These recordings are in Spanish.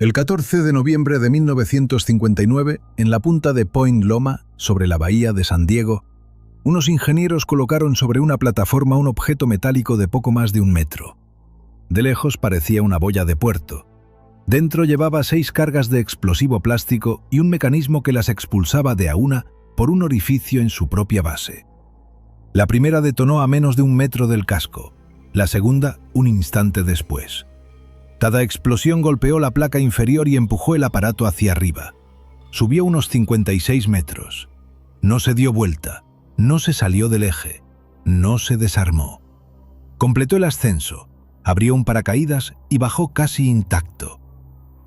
El 14 de noviembre de 1959, en la punta de Point Loma, sobre la bahía de San Diego, unos ingenieros colocaron sobre una plataforma un objeto metálico de poco más de 1 metro. De lejos parecía una boya de puerto. Dentro llevaba 6 cargas de explosivo plástico y un mecanismo que las expulsaba de a una por un orificio en su propia base. La primera detonó a menos de 1 metro del casco, la segunda un instante después. Cada explosión golpeó la placa inferior y empujó el aparato hacia arriba. Subió unos 56 metros. No se dio vuelta, no se salió del eje, no se desarmó. Completó el ascenso, abrió un paracaídas y bajó casi intacto.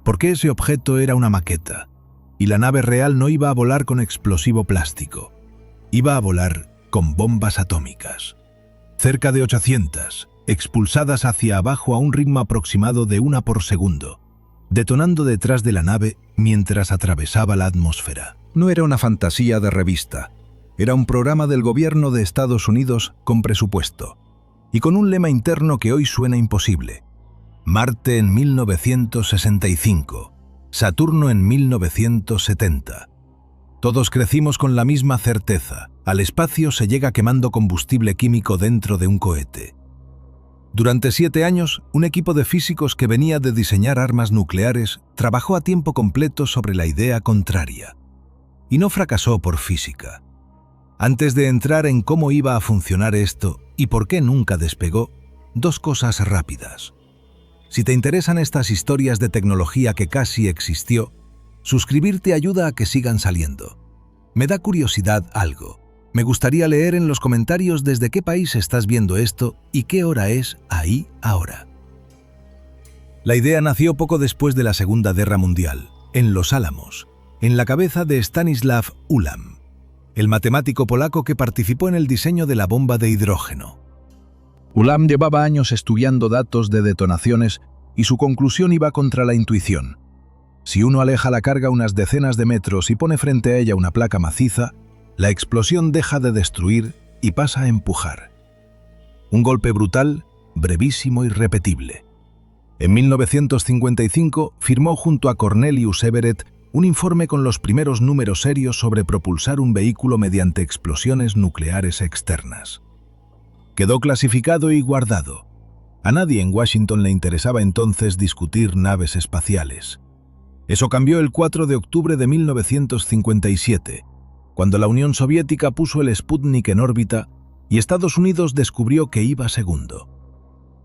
Porque ese objeto era una maqueta, y la nave real no iba a volar con explosivo plástico. Iba a volar con bombas atómicas. Cerca de 800, expulsadas hacia abajo a un ritmo aproximado de 1 por segundo, detonando detrás de la nave mientras atravesaba la atmósfera. No era una fantasía de revista, era un programa del gobierno de Estados Unidos con presupuesto, y con un lema interno que hoy suena imposible. Marte en 1965, Saturno en 1970. Todos crecimos con la misma certeza: al espacio se llega quemando combustible químico dentro de un cohete. Durante 7 años, un equipo de físicos que venía de diseñar armas nucleares trabajó a tiempo completo sobre la idea contraria. Y no fracasó por física. Antes de entrar en cómo iba a funcionar esto y por qué nunca despegó, 2 cosas rápidas. Si te interesan estas historias de tecnología que casi existió, suscribirte ayuda a que sigan saliendo. Me da curiosidad algo. Me gustaría leer en los comentarios desde qué país estás viendo esto y qué hora es ahí ahora. La idea nació poco después de la Segunda Guerra Mundial, en Los Álamos, en la cabeza de Stanislav Ulam, el matemático polaco que participó en el diseño de la bomba de hidrógeno. Ulam llevaba años estudiando datos de detonaciones y su conclusión iba contra la intuición. Si uno aleja la carga unas decenas de metros y pone frente a ella una placa maciza, la explosión deja de destruir y pasa a empujar. Un golpe brutal, brevísimo y repetible. En 1955 firmó junto a Cornelius Everett un informe con los primeros números serios sobre propulsar un vehículo mediante explosiones nucleares externas. Quedó clasificado y guardado. A nadie en Washington le interesaba entonces discutir naves espaciales. Eso cambió el 4 de octubre de 1957, cuando la Unión Soviética puso el Sputnik en órbita y Estados Unidos descubrió que iba segundo.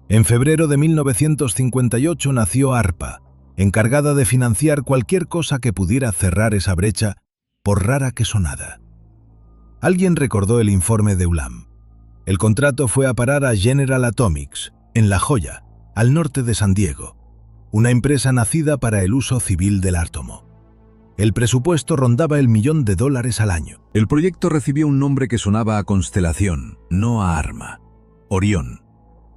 En febrero de 1958 nació ARPA, encargada de financiar cualquier cosa que pudiera cerrar esa brecha, por rara que sonara. Alguien recordó el informe de Ulam. El contrato fue a parar a General Atomics, en La Joya, al norte de San Diego, una empresa nacida para el uso civil del átomo. El presupuesto rondaba el $1.000.000 al año. El proyecto recibió un nombre que sonaba a constelación, no a arma: Orión.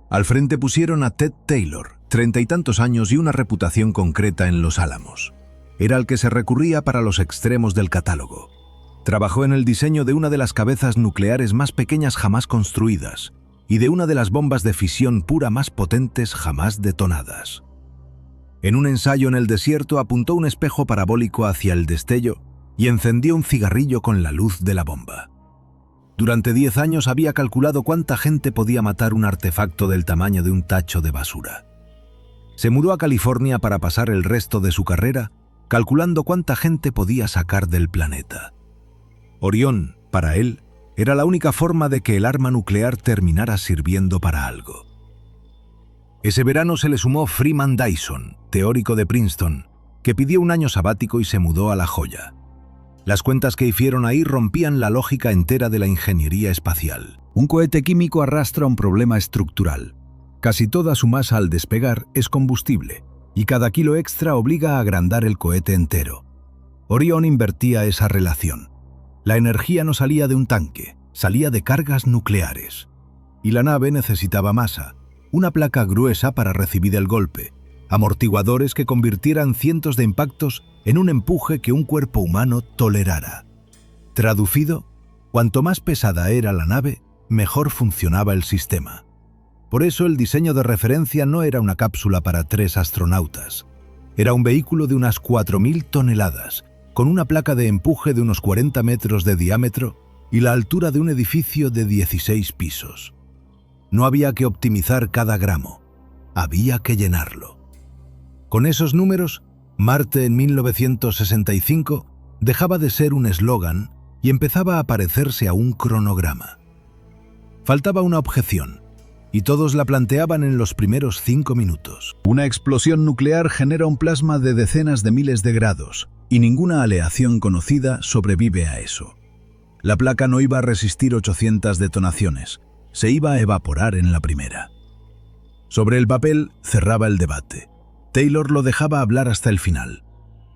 Al frente pusieron a Ted Taylor, 30 y tantos años y una reputación concreta en Los Álamos. Era al que se recurría para los extremos del catálogo. Trabajó en el diseño de una de las cabezas nucleares más pequeñas jamás construidas y de una de las bombas de fisión pura más potentes jamás detonadas. En un ensayo en el desierto apuntó un espejo parabólico hacia el destello y encendió un cigarrillo con la luz de la bomba. Durante 10 años había calculado cuánta gente podía matar un artefacto del tamaño de un tacho de basura. Se mudó a California para pasar el resto de su carrera calculando cuánta gente podía sacar del planeta. Orión, para él, era la única forma de que el arma nuclear terminara sirviendo para algo. Ese verano se le sumó Freeman Dyson, teórico de Princeton, que pidió un año sabático y se mudó a La Joya. Las cuentas que hicieron ahí rompían la lógica entera de la ingeniería espacial. Un cohete químico arrastra un problema estructural. Casi toda su masa al despegar es combustible, y cada kilo extra obliga a agrandar el cohete entero. Orión invertía esa relación. La energía no salía de un tanque, salía de cargas nucleares. Y la nave necesitaba masa, una placa gruesa para recibir el golpe, amortiguadores que convirtieran cientos de impactos en un empuje que un cuerpo humano tolerara. Traducido, cuanto más pesada era la nave, mejor funcionaba el sistema. Por eso el diseño de referencia no era una cápsula para 3 astronautas. Era un vehículo de unas 4.000 toneladas, con una placa de empuje de unos 40 metros de diámetro y la altura de un edificio de 16 pisos. No había que optimizar cada gramo, había que llenarlo. Con esos números, Marte en 1965 dejaba de ser un eslogan y empezaba a parecerse a un cronograma. Faltaba una objeción, y todos la planteaban en los primeros 5 minutos. Una explosión nuclear genera un plasma de decenas de miles de grados, y ninguna aleación conocida sobrevive a eso. La placa no iba a resistir 800 detonaciones, se iba a evaporar en la primera. Sobre el papel cerraba el debate. Taylor lo dejaba hablar hasta el final.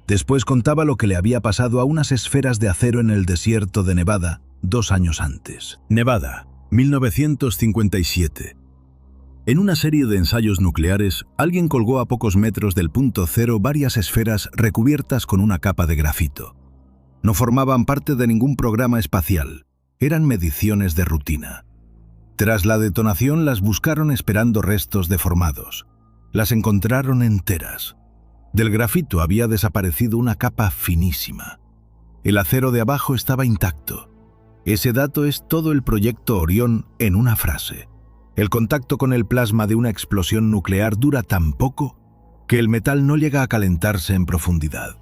Después contaba lo que le había pasado a unas esferas de acero en el desierto de Nevada 2 años antes. Nevada, 1957. En una serie de ensayos nucleares, alguien colgó a pocos metros del punto cero varias esferas recubiertas con una capa de grafito. No formaban parte de ningún programa espacial, eran mediciones de rutina. Tras la detonación las buscaron esperando restos deformados. Las encontraron enteras. Del grafito había desaparecido una capa finísima. El acero de abajo estaba intacto. Ese dato es todo el proyecto Orión en una frase. El contacto con el plasma de una explosión nuclear dura tan poco que el metal no llega a calentarse en profundidad.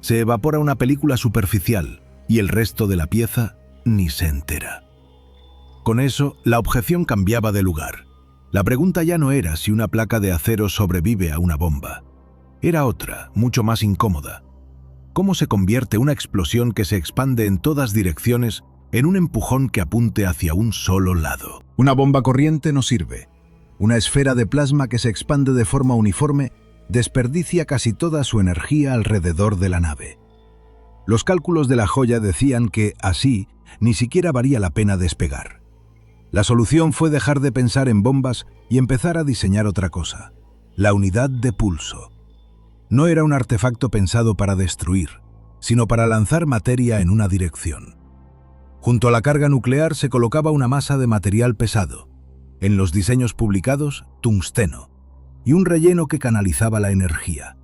Se evapora una película superficial y el resto de la pieza ni se entera. Con eso, la objeción cambiaba de lugar. La pregunta ya no era si una placa de acero sobrevive a una bomba. Era otra, mucho más incómoda. ¿Cómo se convierte una explosión que se expande en todas direcciones en un empujón que apunte hacia un solo lado? Una bomba corriente no sirve. Una esfera de plasma que se expande de forma uniforme desperdicia casi toda su energía alrededor de la nave. Los cálculos de La Joya decían que, así, ni siquiera valía la pena despegar. La solución fue dejar de pensar en bombas y empezar a diseñar otra cosa: la unidad de pulso. No era un artefacto pensado para destruir, sino para lanzar materia en una dirección. Junto a la carga nuclear se colocaba una masa de material pesado, en los diseños publicados, tungsteno, y un relleno que canalizaba la energía.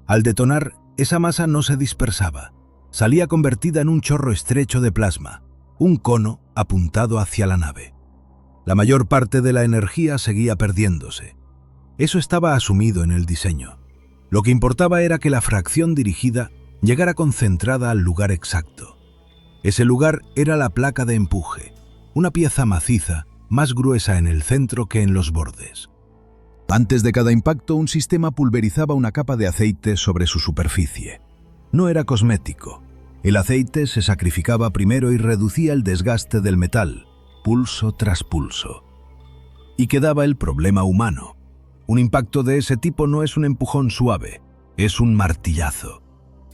Al detonar, esa masa no se dispersaba, salía convertida en un chorro estrecho de plasma, un cono apuntado hacia la nave. La mayor parte de la energía seguía perdiéndose. Eso estaba asumido en el diseño. Lo que importaba era que la fracción dirigida llegara concentrada al lugar exacto. Ese lugar era la placa de empuje, una pieza maciza, más gruesa en el centro que en los bordes. Antes de cada impacto, un sistema pulverizaba una capa de aceite sobre su superficie. No era cosmético. El aceite se sacrificaba primero y reducía el desgaste del metal, pulso tras pulso. Y quedaba el problema humano. Un impacto de ese tipo no es un empujón suave, es un martillazo.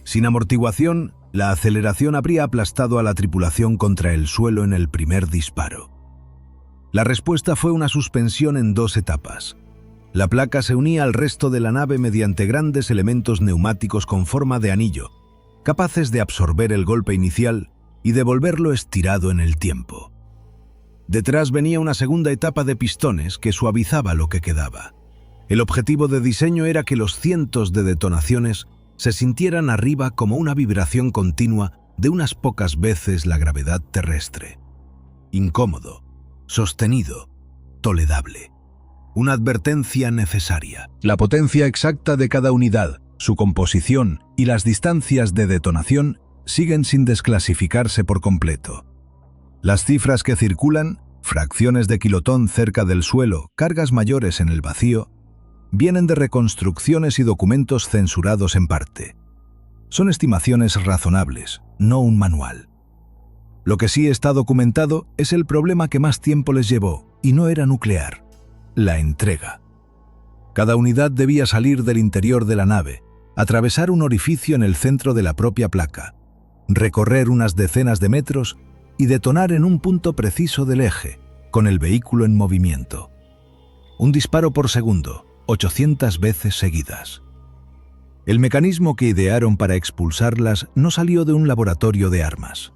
Sin amortiguación, la aceleración habría aplastado a la tripulación contra el suelo en el primer disparo. La respuesta fue una suspensión en 2 etapas. La placa se unía al resto de la nave mediante grandes elementos neumáticos con forma de anillo, capaces de absorber el golpe inicial y devolverlo estirado en el tiempo. Detrás venía una segunda etapa de pistones que suavizaba lo que quedaba. El objetivo de diseño era que los cientos de detonaciones se sintieran arriba como una vibración continua de unas pocas veces la gravedad terrestre. Incómodo, sostenido, tolerable. Una advertencia necesaria. La potencia exacta de cada unidad, su composición y las distancias de detonación siguen sin desclasificarse por completo. Las cifras que circulan, fracciones de kilotón cerca del suelo, cargas mayores en el vacío, vienen de reconstrucciones y documentos censurados en parte. Son estimaciones razonables, no un manual. Lo que sí está documentado es el problema que más tiempo les llevó, y no era nuclear: la entrega. Cada unidad debía salir del interior de la nave, atravesar un orificio en el centro de la propia placa, recorrer unas decenas de metros y detonar en un punto preciso del eje, con el vehículo en movimiento. Un disparo por segundo, 800 veces seguidas. El mecanismo que idearon para expulsarlas no salió de un laboratorio de armas.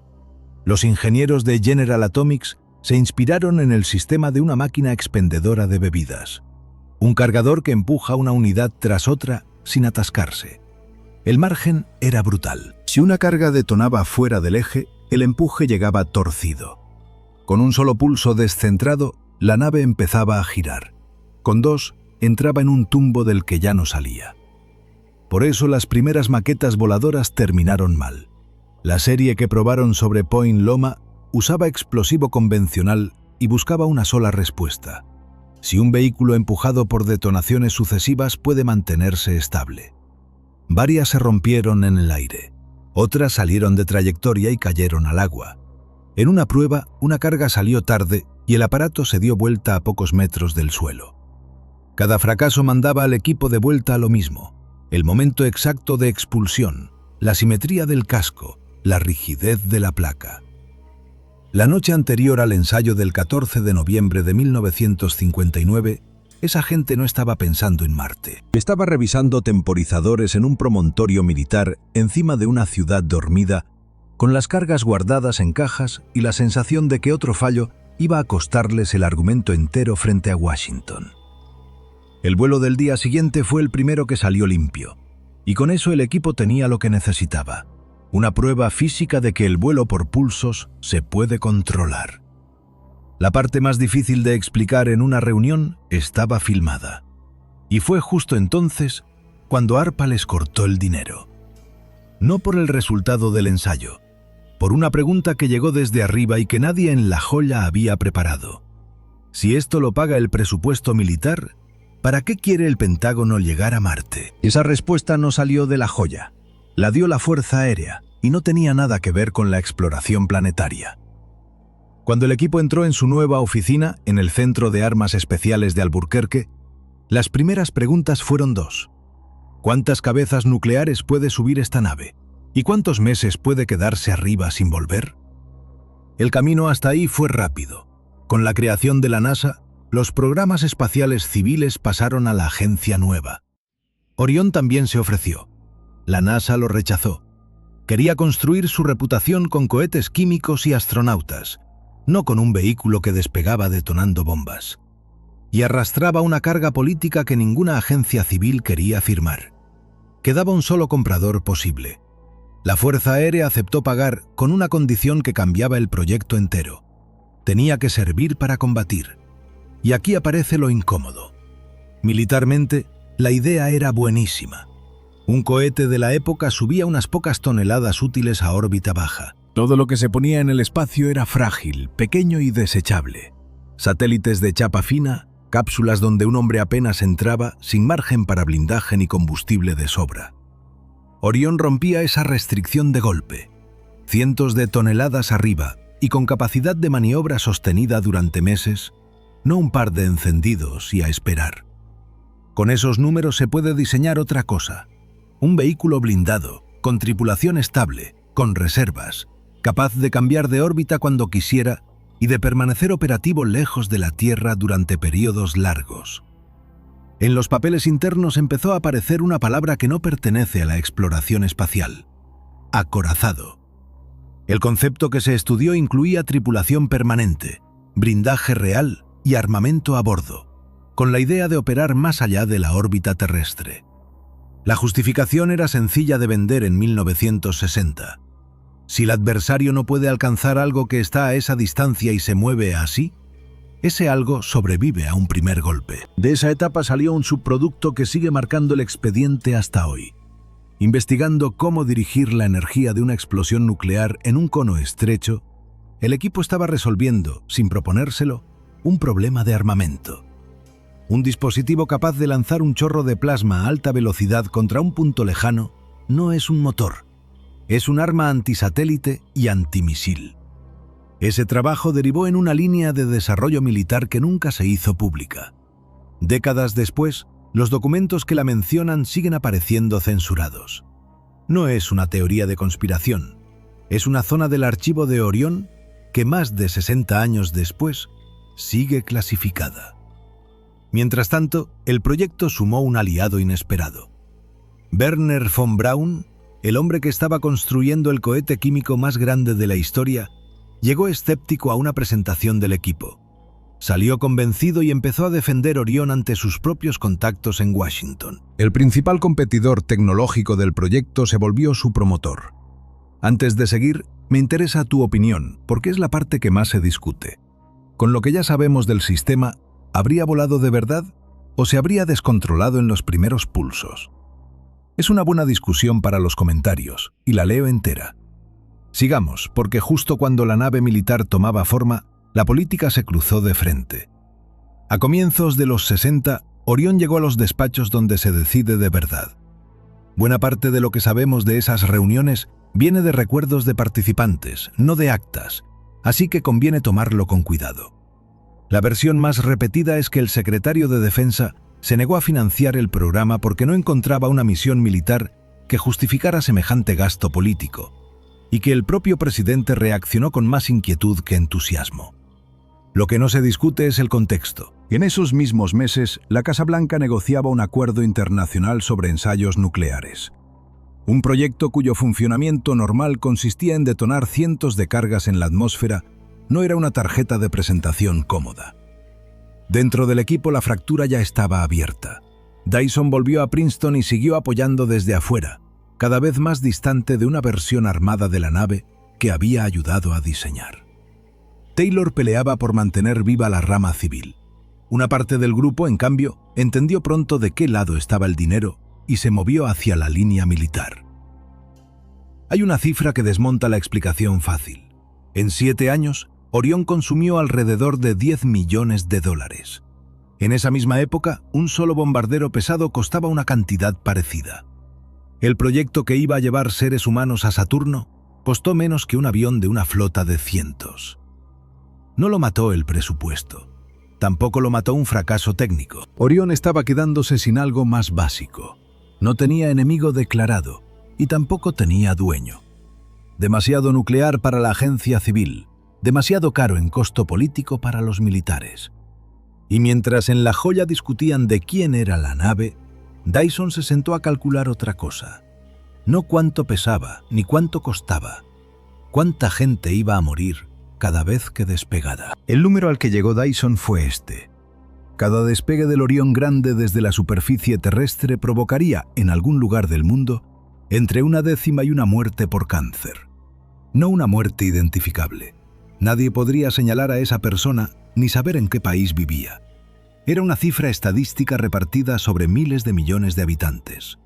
Los ingenieros de General Atomics se inspiraron en el sistema de una máquina expendedora de bebidas. Un cargador que empuja una unidad tras otra sin atascarse. El margen era brutal. Si una carga detonaba fuera del eje, el empuje llegaba torcido. Con un solo pulso descentrado, la nave empezaba a girar. Con dos, entraba en un tumbo del que ya no salía. Por eso las primeras maquetas voladoras terminaron mal. La serie que probaron sobre Point Loma usaba explosivo convencional y buscaba una sola respuesta: si un vehículo empujado por detonaciones sucesivas puede mantenerse estable. Varias se rompieron en el aire, otras salieron de trayectoria y cayeron al agua. En una prueba, una carga salió tarde y el aparato se dio vuelta a pocos metros del suelo. Cada fracaso mandaba al equipo de vuelta a lo mismo: el momento exacto de expulsión, la simetría del casco, la rigidez de la placa. La noche anterior al ensayo del 14 de noviembre de 1959, esa gente no estaba pensando en Marte. Estaba revisando temporizadores en un promontorio militar encima de una ciudad dormida, con las cargas guardadas en cajas y la sensación de que otro fallo iba a costarles el argumento entero frente a Washington. El vuelo del día siguiente fue el primero que salió limpio, y con eso el equipo tenía lo que necesitaba: una prueba física de que el vuelo por pulsos se puede controlar. La parte más difícil de explicar en una reunión estaba filmada, y fue justo entonces cuando ARPA les cortó el dinero. No por el resultado del ensayo, por una pregunta que llegó desde arriba y que nadie en La Joya había preparado. Si esto lo paga el presupuesto militar, ¿para qué quiere el Pentágono llegar a Marte? Esa respuesta no salió de La Joya, la dio la Fuerza Aérea y no tenía nada que ver con la exploración planetaria. Cuando el equipo entró en su nueva oficina, en el Centro de Armas Especiales de Albuquerque, las primeras preguntas fueron dos: ¿cuántas cabezas nucleares puede subir esta nave? ¿Y cuántos meses puede quedarse arriba sin volver? El camino hasta ahí fue rápido. Con la creación de la NASA, los programas espaciales civiles pasaron a la agencia nueva. Orión también se ofreció. La NASA lo rechazó. Quería construir su reputación con cohetes químicos y astronautas, no con un vehículo que despegaba detonando bombas. Y arrastraba una carga política que ninguna agencia civil quería firmar. Quedaba un solo comprador posible. La Fuerza Aérea aceptó pagar con una condición que cambiaba el proyecto entero: tenía que servir para combatir. Y aquí aparece lo incómodo. Militarmente, la idea era buenísima. Un cohete de la época subía unas pocas toneladas útiles a órbita baja. Todo lo que se ponía en el espacio era frágil, pequeño y desechable. Satélites de chapa fina, cápsulas donde un hombre apenas entraba, sin margen para blindaje ni combustible de sobra. Orión rompía esa restricción de golpe. Cientos de toneladas arriba y con capacidad de maniobra sostenida durante meses, no un par de encendidos y a esperar. Con esos números se puede diseñar otra cosa: un vehículo blindado, con tripulación estable, con reservas, capaz de cambiar de órbita cuando quisiera y de permanecer operativo lejos de la Tierra durante periodos largos. En los papeles internos empezó a aparecer una palabra que no pertenece a la exploración espacial: acorazado. El concepto que se estudió incluía tripulación permanente, blindaje real y armamento a bordo, con la idea de operar más allá de la órbita terrestre. La justificación era sencilla de vender en 1960. Si el adversario no puede alcanzar algo que está a esa distancia y se mueve así, ese algo sobrevive a un primer golpe. De esa etapa salió un subproducto que sigue marcando el expediente hasta hoy. Investigando cómo dirigir la energía de una explosión nuclear en un cono estrecho, el equipo estaba resolviendo, sin proponérselo, un problema de armamento. Un dispositivo capaz de lanzar un chorro de plasma a alta velocidad contra un punto lejano no es un motor. Es un arma antisatélite y antimisil. Ese trabajo derivó en una línea de desarrollo militar que nunca se hizo pública. Décadas después, los documentos que la mencionan siguen apareciendo censurados. No es una teoría de conspiración, es una zona del archivo de Orión que más de 60 años después sigue clasificada. Mientras tanto, el proyecto sumó un aliado inesperado. Wernher von Braun, el hombre que estaba construyendo el cohete químico más grande de la historia, llegó escéptico a una presentación del equipo. Salió convencido y empezó a defender Orión ante sus propios contactos en Washington. El principal competidor tecnológico del proyecto se volvió su promotor. Antes de seguir, me interesa tu opinión, porque es la parte que más se discute. Con lo que ya sabemos del sistema, ¿habría volado de verdad o se habría descontrolado en los primeros pulsos? Es una buena discusión para los comentarios, y la leo entera. Sigamos, porque justo cuando la nave militar tomaba forma, la política se cruzó de frente. A comienzos de los 60, Orión llegó a los despachos donde se decide de verdad. Buena parte de lo que sabemos de esas reuniones viene de recuerdos de participantes, no de actas, así que conviene tomarlo con cuidado. La versión más repetida es que el secretario de Defensa se negó a financiar el programa porque no encontraba una misión militar que justificara semejante gasto político, y que el propio presidente reaccionó con más inquietud que entusiasmo. Lo que no se discute es el contexto. En esos mismos meses, la Casa Blanca negociaba un acuerdo internacional sobre ensayos nucleares. Un proyecto cuyo funcionamiento normal consistía en detonar cientos de cargas en la atmósfera no era una tarjeta de presentación cómoda. Dentro del equipo la fractura ya estaba abierta. Dyson volvió a Princeton y siguió apoyando desde afuera, cada vez más distante de una versión armada de la nave que había ayudado a diseñar. Taylor peleaba por mantener viva la rama civil. Una parte del grupo, en cambio, entendió pronto de qué lado estaba el dinero y se movió hacia la línea militar. Hay una cifra que desmonta la explicación fácil. En 7 años, Orión consumió alrededor de $10 millones. En esa misma época, un solo bombardero pesado costaba una cantidad parecida. El proyecto que iba a llevar seres humanos a Saturno costó menos que un avión de una flota de cientos. No lo mató el presupuesto. Tampoco lo mató un fracaso técnico. Orión estaba quedándose sin algo más básico. No tenía enemigo declarado y tampoco tenía dueño. Demasiado nuclear para la agencia civil, demasiado caro en costo político para los militares. Y mientras en La Joya discutían de quién era la nave, Dyson se sentó a calcular otra cosa. No cuánto pesaba ni cuánto costaba, cuánta gente iba a morir cada vez que despegara. El número al que llegó Dyson fue este. Cada despegue del Orión Grande desde la superficie terrestre provocaría, en algún lugar del mundo, entre 1/10 y una muerte por cáncer. No una muerte identificable. Nadie podría señalar a esa persona ni saber en qué país vivía. Era una cifra estadística repartida sobre miles de millones de habitantes.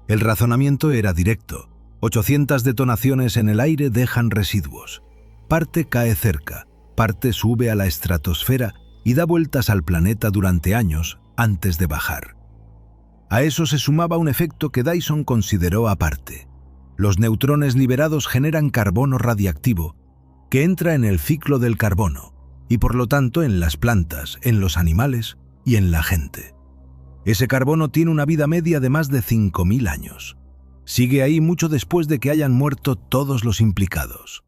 El razonamiento era directo. 800 detonaciones en el aire dejan residuos. Parte cae cerca, parte sube a la estratosfera y da vueltas al planeta durante años antes de bajar. A eso se sumaba un efecto que Dyson consideró aparte. Los neutrones liberados generan carbono radiactivo, que entra en el ciclo del carbono, y por lo tanto en las plantas, en los animales y en la gente. Ese carbono tiene una vida media de más de 5.000 años. Sigue ahí mucho después de que hayan muerto todos los implicados.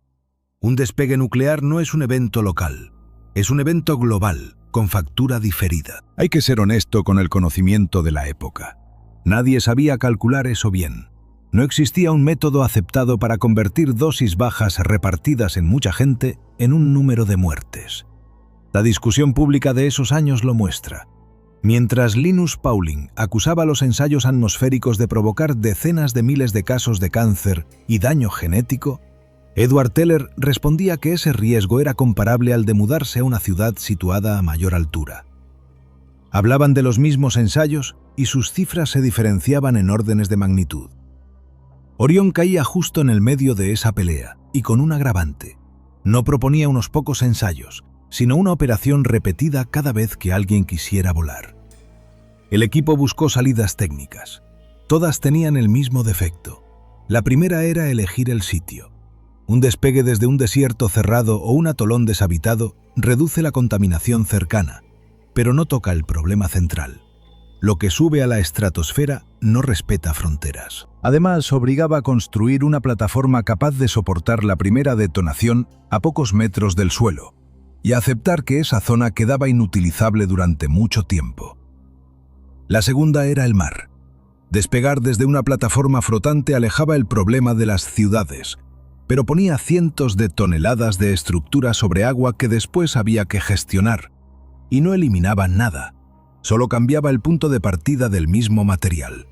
Un despegue nuclear no es un evento local, es un evento global, con factura diferida. Hay que ser honesto con el conocimiento de la época. Nadie sabía calcular eso bien. No existía un método aceptado para convertir dosis bajas repartidas en mucha gente en un número de muertes. La discusión pública de esos años lo muestra. Mientras Linus Pauling acusaba los ensayos atmosféricos de provocar decenas de miles de casos de cáncer y daño genético, Edward Teller respondía que ese riesgo era comparable al de mudarse a una ciudad situada a mayor altura. Hablaban de los mismos ensayos y sus cifras se diferenciaban en órdenes de magnitud. Orión caía justo en el medio de esa pelea, y con un agravante. No proponía unos pocos ensayos, sino una operación repetida cada vez que alguien quisiera volar. El equipo buscó salidas técnicas. Todas tenían el mismo defecto. La primera era elegir el sitio. Un despegue desde un desierto cerrado o un atolón deshabitado reduce la contaminación cercana, pero no toca el problema central. Lo que sube a la estratosfera no respeta fronteras. Además, obligaba a construir una plataforma capaz de soportar la primera detonación a pocos metros del suelo y a aceptar que esa zona quedaba inutilizable durante mucho tiempo. La segunda era el mar. Despegar desde una plataforma flotante alejaba el problema de las ciudades, pero ponía cientos de toneladas de estructura sobre agua que después había que gestionar. y no eliminaba nada, solo cambiaba el punto de partida del mismo material.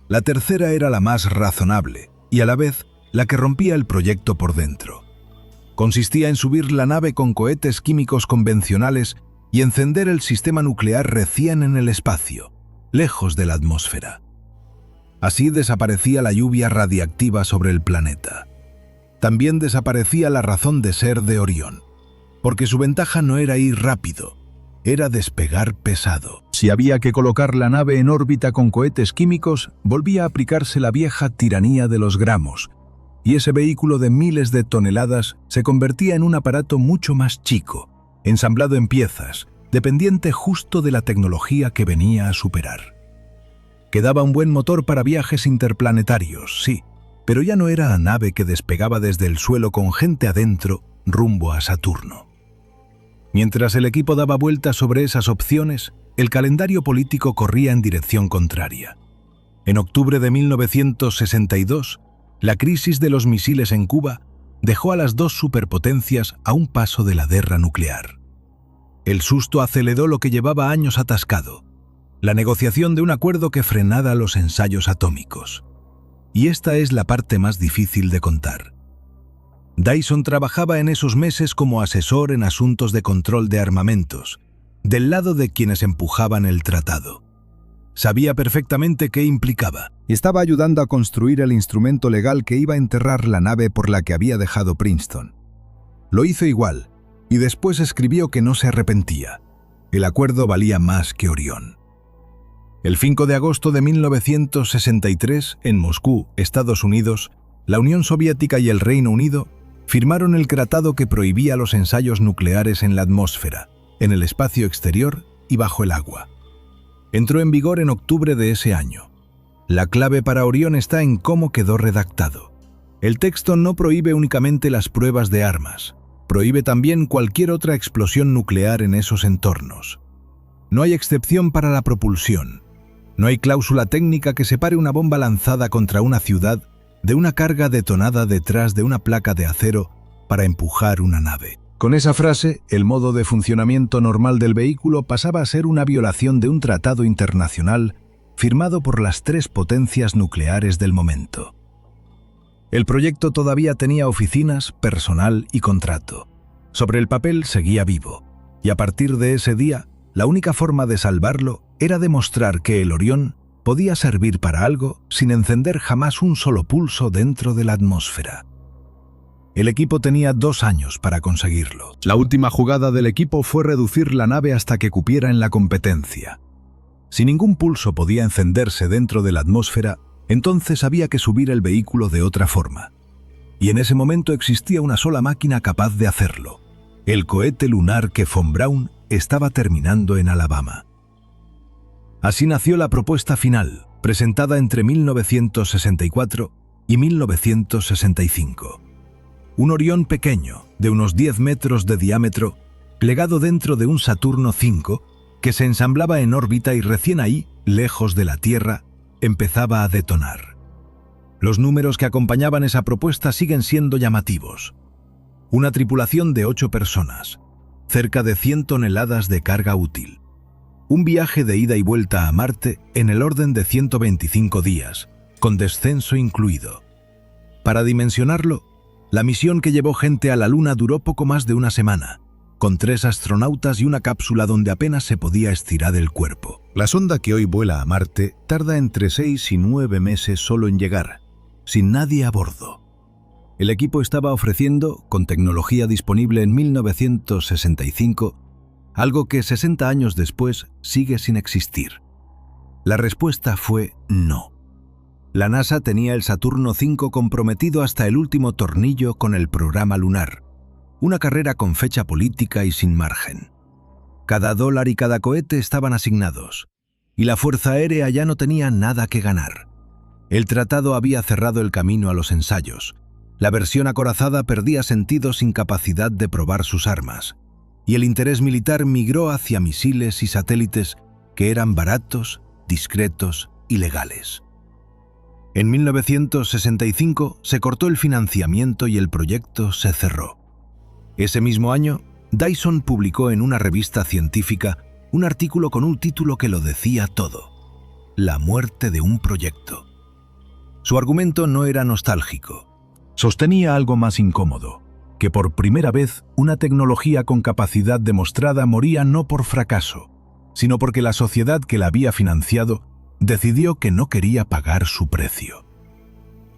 La tercera era la más razonable y a la vez la que rompía el proyecto por dentro. Consistía en subir la nave con cohetes químicos convencionales y encender el sistema nuclear recién en el espacio, lejos de la atmósfera. Así desaparecía la lluvia radiactiva sobre el planeta. También desaparecía la razón de ser de Orión, porque su ventaja no era ir rápido, era despegar pesado. Si había que colocar la nave en órbita con cohetes químicos, volvía a aplicarse la vieja tiranía de los gramos, y ese vehículo de miles de toneladas se convertía en un aparato mucho más chico, ensamblado en piezas, dependiente justo de la tecnología que venía a superar. Quedaba un buen motor para viajes interplanetarios, sí, pero ya no era la nave que despegaba desde el suelo con gente adentro rumbo a Saturno. Mientras el equipo daba vueltas sobre esas opciones, el calendario político corría en dirección contraria. En octubre de 1962, la crisis de los misiles en Cuba dejó a las dos superpotencias a un paso de la guerra nuclear. El susto aceleró lo que llevaba años atascado, la negociación de un acuerdo que frenara los ensayos atómicos. Y esta es la parte más difícil de contar. Dyson trabajaba en esos meses como asesor en asuntos de control de armamentos, del lado de quienes empujaban el tratado. Sabía perfectamente qué implicaba. Estaba ayudando a construir el instrumento legal que iba a enterrar la nave por la que había dejado Princeton. Lo hizo igual, y después escribió que no se arrepentía. El acuerdo valía más que Orión. El 5 de agosto de 1963, en Moscú, Estados Unidos, la Unión Soviética y el Reino Unido firmaron el tratado que prohibía los ensayos nucleares en la atmósfera, en el espacio exterior y bajo el agua. Entró en vigor en octubre de ese año. La clave para Orión está en cómo quedó redactado. El texto no prohíbe únicamente las pruebas de armas, prohíbe también cualquier otra explosión nuclear en esos entornos. No hay excepción para la propulsión. No hay cláusula técnica que separe una bomba lanzada contra una ciudad de una carga detonada detrás de una placa de acero para empujar una nave. Con esa frase, el modo de funcionamiento normal del vehículo pasaba a ser una violación de un tratado internacional firmado por las tres potencias nucleares del momento. El proyecto todavía tenía oficinas, personal y contrato. Sobre el papel seguía vivo, y a partir de ese día, la única forma de salvarlo era demostrar que el Orión podía servir para algo sin encender jamás un solo pulso dentro de la atmósfera. El equipo tenía 2 años para conseguirlo. La última jugada del equipo fue reducir la nave hasta que cupiera en la competencia. Si ningún pulso podía encenderse dentro de la atmósfera, entonces había que subir el vehículo de otra forma. Y en ese momento existía una sola máquina capaz de hacerlo: el cohete lunar que von Braun estaba terminando en Alabama. Así nació la propuesta final, presentada entre 1964 y 1965. Un Orión pequeño, de unos 10 metros de diámetro, plegado dentro de un Saturno V, que se ensamblaba en órbita y recién ahí, lejos de la Tierra, empezaba a detonar. Los números que acompañaban esa propuesta siguen siendo llamativos. Una tripulación de 8 personas, cerca de 100 toneladas de carga útil. Un viaje de ida y vuelta a Marte en el orden de 125 días, con descenso incluido. Para dimensionarlo, la misión que llevó gente a la Luna duró poco más de una semana, con 3 astronautas y una cápsula donde apenas se podía estirar el cuerpo. La sonda que hoy vuela a Marte tarda entre 6 y 9 meses solo en llegar, sin nadie a bordo. El equipo estaba ofreciendo, con tecnología disponible en 1965, algo que 60 años después sigue sin existir. La respuesta fue no. La NASA tenía el Saturno V comprometido hasta el último tornillo con el programa lunar, una carrera con fecha política y sin margen. Cada dólar y cada cohete estaban asignados, y la Fuerza Aérea ya no tenía nada que ganar. El tratado había cerrado el camino a los ensayos. La versión acorazada perdía sentido sin capacidad de probar sus armas, y el interés militar migró hacia misiles y satélites que eran baratos, discretos y legales. En 1965 se cortó el financiamiento y el proyecto se cerró. Ese mismo año, Dyson publicó en una revista científica un artículo con un título que lo decía todo: La muerte de un proyecto. Su argumento no era nostálgico. Sostenía algo más incómodo, que por primera vez una tecnología con capacidad demostrada moría no por fracaso, sino porque la sociedad que la había financiado decidió que no quería pagar su precio.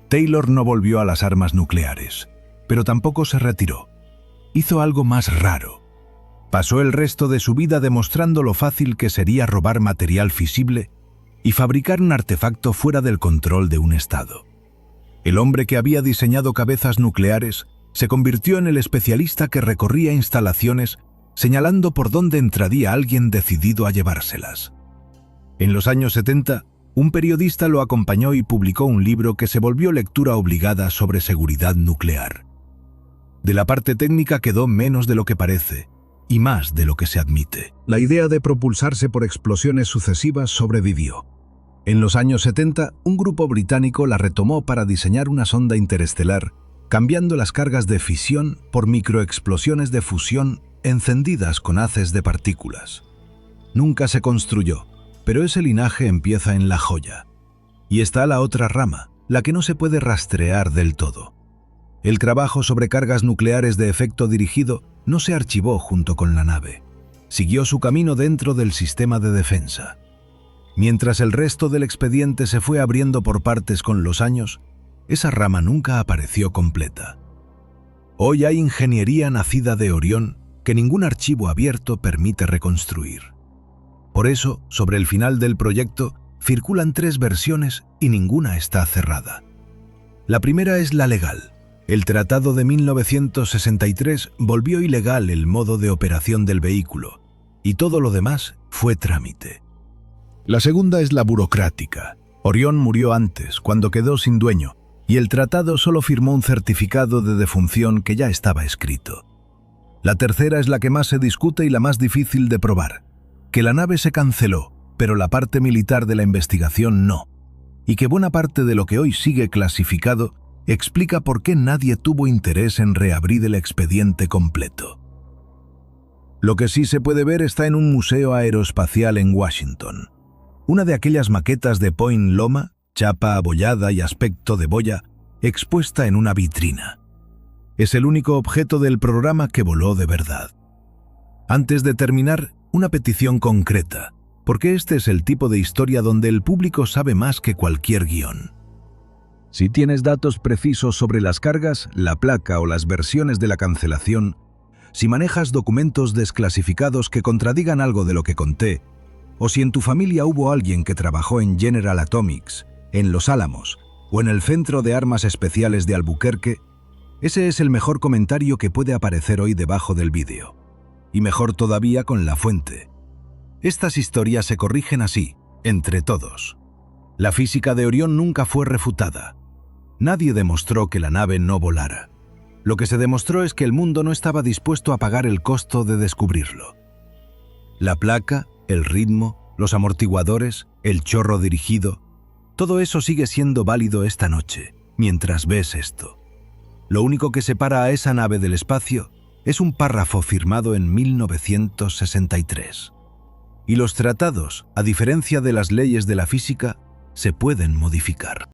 Taylor no volvió a las armas nucleares, pero tampoco se retiró. Hizo algo más raro. Pasó el resto de su vida demostrando lo fácil que sería robar material fisible y fabricar un artefacto fuera del control de un Estado. El hombre que había diseñado cabezas nucleares se convirtió en el especialista que recorría instalaciones señalando por dónde entraría alguien decidido a llevárselas. En los años 70, un periodista lo acompañó y publicó un libro que se volvió lectura obligada sobre seguridad nuclear. De la parte técnica quedó menos de lo que parece y más de lo que se admite. La idea de propulsarse por explosiones sucesivas sobrevivió. En los años 70, un grupo británico la retomó para diseñar una sonda interestelar, cambiando las cargas de fisión por microexplosiones de fusión encendidas con haces de partículas. Nunca se construyó, pero ese linaje empieza en La Joya. Y está la otra rama, la que no se puede rastrear del todo. El trabajo sobre cargas nucleares de efecto dirigido no se archivó junto con la nave. Siguió su camino dentro del sistema de defensa. Mientras el resto del expediente se fue abriendo por partes con los años, esa rama nunca apareció completa. Hoy hay ingeniería nacida de Orión que ningún archivo abierto permite reconstruir. Por eso, sobre el final del proyecto, circulan 3 versiones y ninguna está cerrada. La primera es la legal. El tratado de 1963 volvió ilegal el modo de operación del vehículo, y todo lo demás fue trámite. La segunda es la burocrática. Orión murió antes, cuando quedó sin dueño, y el tratado solo firmó un certificado de defunción que ya estaba escrito. La tercera es la que más se discute y la más difícil de probar: que la nave se canceló, pero la parte militar de la investigación no, y que buena parte de lo que hoy sigue clasificado explica por qué nadie tuvo interés en reabrir el expediente completo. Lo que sí se puede ver está en un museo aeroespacial en Washington. Una de aquellas maquetas de Point Loma, chapa abollada y aspecto de boya, expuesta en una vitrina. Es el único objeto del programa que voló de verdad. Antes de terminar, una petición concreta, porque este es el tipo de historia donde el público sabe más que cualquier guión. Si tienes datos precisos sobre las cargas, la placa o las versiones de la cancelación, si manejas documentos desclasificados que contradigan algo de lo que conté, o si en tu familia hubo alguien que trabajó en General Atomics, en Los Álamos o en el Centro de Armas Especiales de Albuquerque, ese es el mejor comentario que puede aparecer hoy debajo del vídeo. Y mejor todavía con la fuente. Estas historias se corrigen así, entre todos. La física de Orión nunca fue refutada. Nadie demostró que la nave no volara. Lo que se demostró es que el mundo no estaba dispuesto a pagar el costo de descubrirlo. La placa, el ritmo, los amortiguadores, el chorro dirigido, todo eso sigue siendo válido esta noche, mientras ves esto. Lo único que separa a esa nave del espacio es un párrafo firmado en 1963. Y los tratados, a diferencia de las leyes de la física, se pueden modificar.